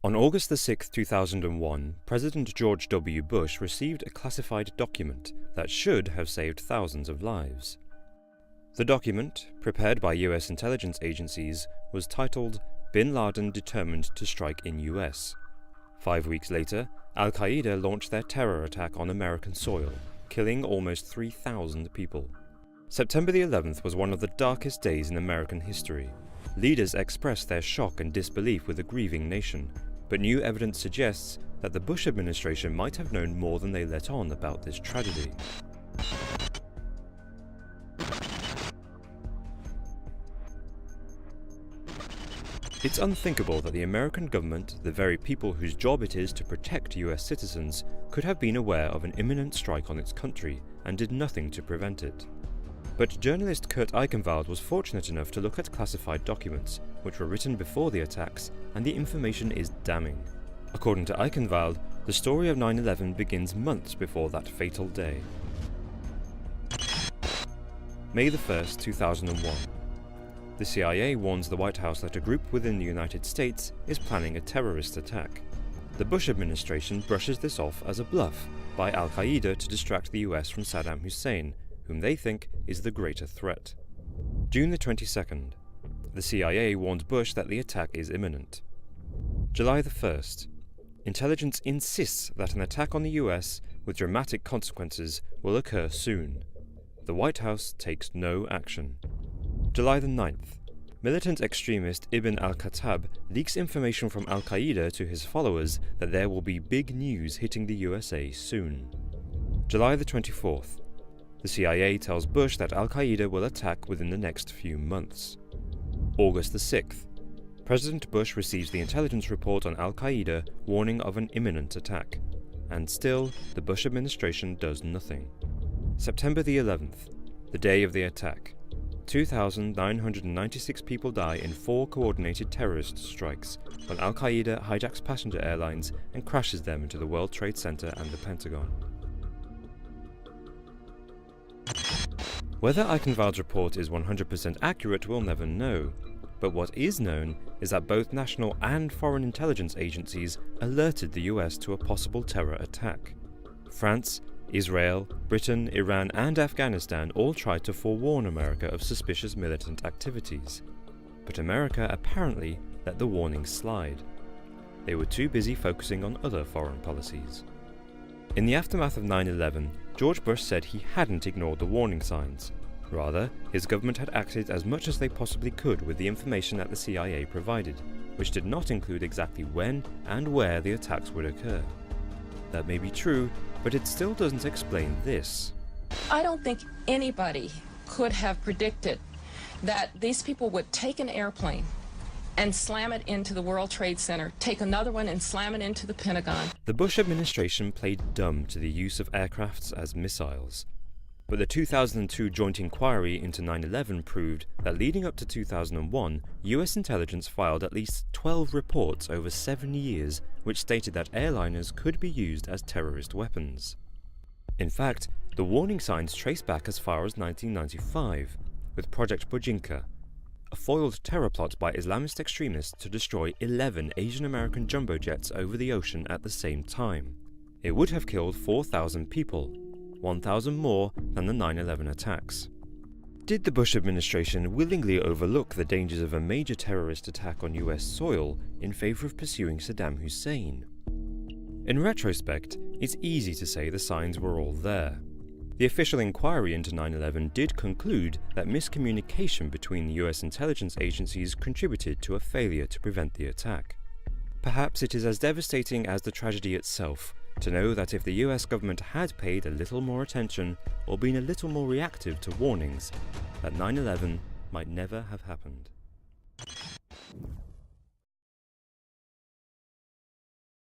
On August 6, 2001, President George W. Bush received a classified document that should have saved thousands of lives. The document, prepared by US intelligence agencies, was titled "Bin Laden Determined to Strike in US." 5 weeks later, Al-Qaeda launched their terror attack on American soil, killing almost 3,000 people. September the 11th was one of the darkest days in American history. Leaders expressed their shock and disbelief with a grieving nation, but new evidence suggests that the Bush administration might have known more than they let on about this tragedy. It's unthinkable that the American government, the very people whose job it is to protect US citizens, could have been aware of an imminent strike on its country and did nothing to prevent it. But journalist Kurt Eichenwald was fortunate enough to look at classified documents, which were written before the attacks, and the information is damning. According to Eichenwald, the story of 9/11 begins months before that fatal day. May 1st, 2001. The CIA warns the White House that a group within the United States is planning a terrorist attack. The Bush administration brushes this off as a bluff by Al-Qaeda to distract the US from Saddam Hussein, whom they think is the greater threat. June the 22nd. The CIA warns Bush that the attack is imminent. July the 1st. Intelligence insists that an attack on the US with dramatic consequences will occur soon. The White House takes no action. July the 9th. Militant extremist Ibn al-Khattab leaks information from Al-Qaeda to his followers that there will be big news hitting the USA soon. July the 24th. The CIA tells Bush that Al-Qaeda will attack within the next few months. August the 6th. President Bush receives the intelligence report on Al-Qaeda warning of an imminent attack. And still, the Bush administration does nothing. September the 11th. The day of the attack. 2,996 people die in 4 coordinated terrorist strikes when Al-Qaeda hijacks passenger airlines and crashes them into the World Trade Center and the Pentagon. Whether Eichenwald's report is 100% accurate we'll never know, but what is known is that both national and foreign intelligence agencies alerted the US to a possible terror attack. France, Israel, Britain, Iran and Afghanistan all tried to forewarn America of suspicious militant activities. But America apparently let the warnings slide. They were too busy focusing on other foreign policies. In the aftermath of 9/11, George Bush said he hadn't ignored the warning signs. Rather, his government had acted as much as they possibly could with the information that the CIA provided, which did not include exactly when and where the attacks would occur. That may be true, but it still doesn't explain this. I don't think anybody could have predicted that these people would take an airplane and slam it into the World Trade Center, take another one and slam it into the Pentagon. The Bush administration played dumb to the use of aircrafts as missiles. But the 2002 joint inquiry into 9/11 proved that leading up to 2001, US intelligence filed at least 12 reports over 7 years which stated that airliners could be used as terrorist weapons. In fact, the warning signs trace back as far as 1995, with Project Bojinka, a foiled terror plot by Islamist extremists to destroy 11 Asian American jumbo jets over the ocean at the same time. It would have killed 4,000 people, 1,000 more than the 9/11 attacks. Did the Bush administration willingly overlook the dangers of a major terrorist attack on US soil in favor of pursuing Saddam Hussein? In retrospect, it's easy to say the signs were all there. The official inquiry into 9/11 did conclude that miscommunication between the US intelligence agencies contributed to a failure to prevent the attack. Perhaps it is as devastating as the tragedy itself to know that if the US government had paid a little more attention or been a little more reactive to warnings, that 9/11 might never have happened.